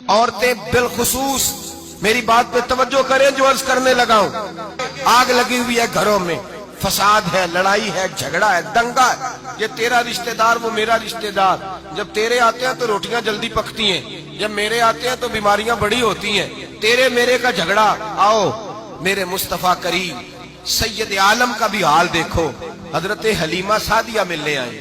عورتیں بالخصوص میری بات پہ توجہ کریں جو عرض کرنے لگا ہوں۔ آگ لگی ہوئی ہے گھروں میں، فساد ہے، لڑائی ہے، جھگڑا ہے، دنگا ہے۔ یہ تیرا رشتہ دار وہ میرا رشتہ دار، جب تیرے آتے ہیں تو روٹیاں جلدی پکتی ہیں، جب میرے آتے ہیں تو بیماریاں بڑی ہوتی ہیں۔ تیرے میرے کا جھگڑا، آؤ میرے مصطفیٰ کریم سید عالم کا بھی حال دیکھو۔ حضرت حلیمہ سعدیہ ملنے آئی،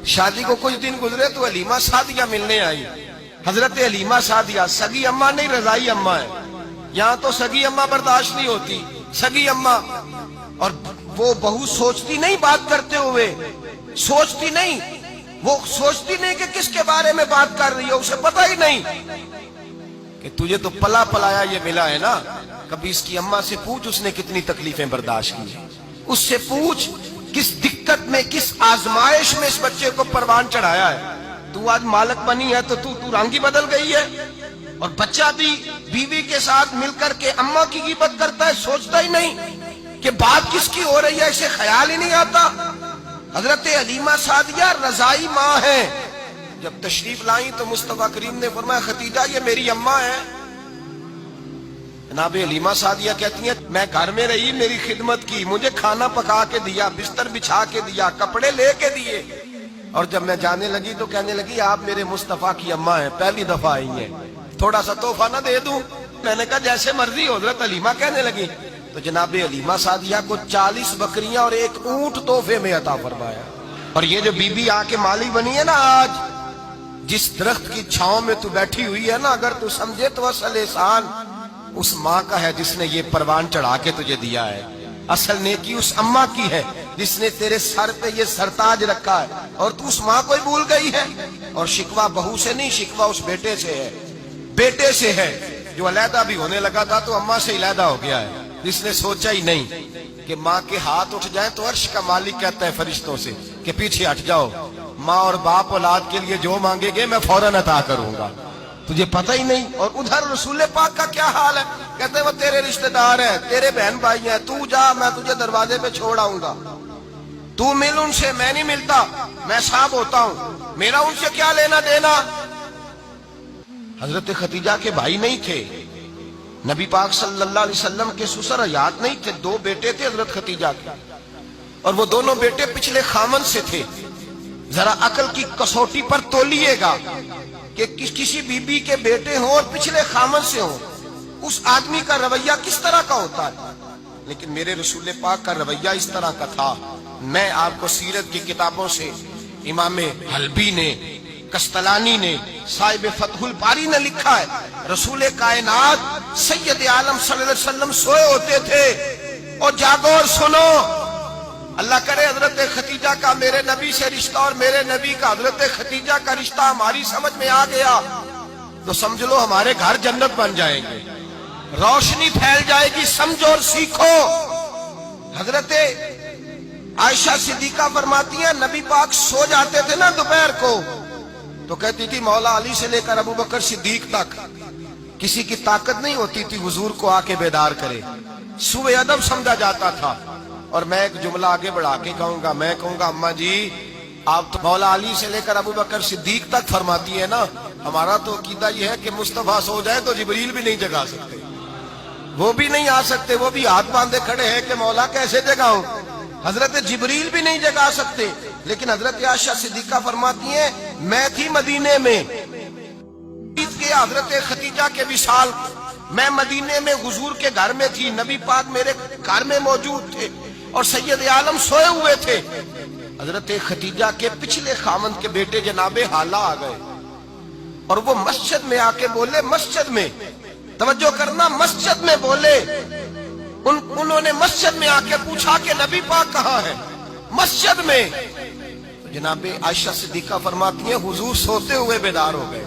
شادی کو کچھ دن گزرے تو حلیمہ سعدیہ ملنے آئی۔ حضرت حلیمہ سعدیہ سگی اماں نہیں، رضائی اماں ہے۔ یہاں تو سگی اماں برداشت نہیں ہوتی، سگی اماں، اور وہ بہو سوچتی نہیں بات کرتے ہوئے، سوچتی نہیں، وہ سوچتی نہیں کہ کس کے بارے میں بات کر رہی ہے، اسے پتہ ہی نہیں کہ تجھے تو پلا پلایا یہ ملا ہے نا۔ کبھی اس کی اماں سے پوچھ اس نے کتنی تکلیفیں برداشت کی، اس سے پوچھ کس دقت میں، کس آزمائش میں اس بچے کو پروان چڑھایا ہے۔ تو آج مالک بنی ہے تو رنگ ہی بدل گئی ہے، اور بچہ بھی بیوی کے ساتھ مل کر کے اماں کی غیبت کرتا ہے، سوچتا ہی نہیں کہ بات کس کی ہو رہی ہے، اسے خیال ہی نہیں آتا۔ حضرت حلیمہ سعدیہ رضائی ماں ہے، جب تشریف لائیں تو مصطفیٰ کریم نے فرمایا ختیجہ یہ میری اماں ہے۔ جناب حلیمہ سعدیہ کہتی ہیں میں گھر میں رہی، میری خدمت کی، مجھے کھانا پکا کے دیا، بستر بچھا کے دیا، کپڑے لے کے دیے، اور جب میں جانے لگی تو کہنے لگی آپ میرے مصطفیٰ کی اماں ہیں، پہلی دفعہ آئی ہیں، تھوڑا سا تحفہ نہ دے دوں؟ میں نے کہا جیسے مرضی۔ حضرت حلیمہ کہنے لگی تو جناب حلیمہ سعدیہ کو 40 بکریاں اور 1 اونٹ تحفے میں عطا فرمایا۔ اور یہ جو بی بی آ کے مالی بنی ہے نا، آج جس درخت کی چھاؤں میں تو بیٹھی ہوئی ہے نا، اگر تو سمجھے تو اصل احسان اس ماں کا ہے جس نے یہ پروان چڑھا کے تجھے دیا ہے۔ اصل نیکی اس اماں کی ہے جس نے تیرے سر پہ یہ سرتاج رکھا ہے، اور تو اس ماں کو ہی بھول گئی ہے۔ اور شکوہ بہو سے نہیں، شکوہ اس بیٹے سے ہے، بیٹے سے ہے جو علیحدہ بھی ہونے لگا تھا تو اماں سے علیحدہ ہو گیا ہے، جس نے سوچا ہی نہیں کہ ماں کے ہاتھ اٹھ جائیں تو عرش کا مالک کہتا ہے فرشتوں سے کہ پیچھے ہٹ جاؤ، ماں اور باپ اولاد کے لیے جو مانگے گے میں فوراً عطا کروں گا، تجھے پتہ ہی نہیں۔ اور ادھر رسول پاک کا کیا حال ہے، کہتے ہیں وہ تیرے رشتہ دار ہیں، تیرے بہن بھائی ہیں، تو جا میں تجھے دروازے پہ چھوڑ آؤں گا، تو مل ان سے، میں نہیں ملتا، میں صاحب ہوتا ہوں، میرا ان سے کیا لینا دینا۔ حضرت ختیجہ کے بھائی نہیں تھے، نبی پاک صلی اللہ علیہ وسلم کے سسر حیات نہیں تھے، 2 بیٹے تھے حضرت ختیجہ کے، اور وہ دونوں بیٹے پچھلے خامن سے تھے۔ ذرا عقل کی کسوٹی پر تولیے گا کہ کسی بی بی کے بیٹے ہوں اور پچھلے خامن سے ہوں، اس آدمی کا رویہ کس طرح کا ہوتا ہے۔ لیکن میرے رسول پاک کا رویہ اس طرح کا تھا۔ میں آپ کو سیرت کی کتابوں سے امام حلبی نے، کستلانی نے، صاحب فتح الباری نے لکھا ہے، رسول کائنات سید عالم صلی اللہ علیہ وسلم سوئے ہوتے تھے، اور جاگو اور سنو، اللہ کرے حضرت ختیجہ کا میرے نبی سے رشتہ اور میرے نبی کا حضرت ختیجہ کا رشتہ ہماری سمجھ میں آ گیا تو سمجھ لو ہمارے گھر جنت بن جائیں گے، روشنی پھیل جائے گی، سمجھو اور سیکھو۔ حضرت عائشہ صدیقہ فرماتی ہیں نبی پاک سو جاتے تھے نا دوپہر کو تو کہتی تھی مولا علی سے لے کر ابو بکر صدیق تک کسی کی طاقت نہیں ہوتی تھی حضور کو آ کے بیدار کرے، سوء ادب سمجھا جاتا تھا۔ اور میں ایک جملہ آگے بڑھا کے کہوں گا، میں کہوں گا اماں جی آپ تو مولا علی سے لے کر ابو بکر صدیق تک فرماتی ہے نا، ہمارا تو عقیدہ یہ ہے کہ مصطفیٰ سو جائے تو جبریل بھی نہیں جگا سکتے، وہ بھی نہیں آ سکتے، وہ بھی ہاتھ باندھے کھڑے ہیں کہ مولا کیسے جگاؤں، حضرت جبریل بھی نہیں جگا سکتے۔ لیکن حضرت عائشہ صدیقہ فرماتی ہیں میں تھی مدینے میں کہ حضرت ختیجہ کے وصال، میں مدینے میں حضور کے گھر میں تھی، نبی پاک میرے گھر میں موجود تھے اور سید عالم سوئے ہوئے تھے۔ حضرت ختیجہ کے پچھلے خامند کے بیٹے جناب حالہ آ گئے اور وہ مسجد میں آ کے بولے، مسجد میں توجہ کرنا، مسجد میں بولے، انہوں نے مسجد میں آ کے پوچھا کہ نبی پاک کہاں ہے، مسجد میں۔ جناب عائشہ صدیقہ فرماتی ہیں حضور سوتے ہوئے بیدار ہو گئے،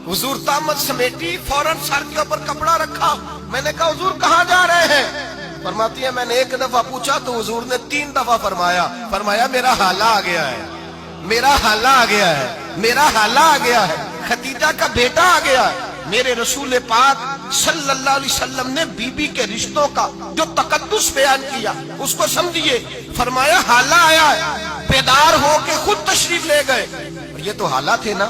حضور طامت سمیٹی، فوراً سر کے اوپر کپڑا رکھا، میں نے کہا حضور کہاں جا رہے ہیں؟ فرماتی ہے میں نے 1 دفعہ پوچھا تو حضور نے 3 دفعہ فرمایا میرا حالہ آ گیا ہے، میرا حالہ آ گیا ہے، میرا حالہ آ گیا ہے، ختیجہ کا بیٹا آ گیا ہے۔ میرے رسول پاک صلی اللہ علیہ وسلم نے بی بی کے رشتوں کا جو تقدس بیان کیا اس کو سمجھیے، فرمایا حالہ آیا ہے، بیدار ہو کے خود تشریف لے گئے، اور یہ تو حالہ تھے نا،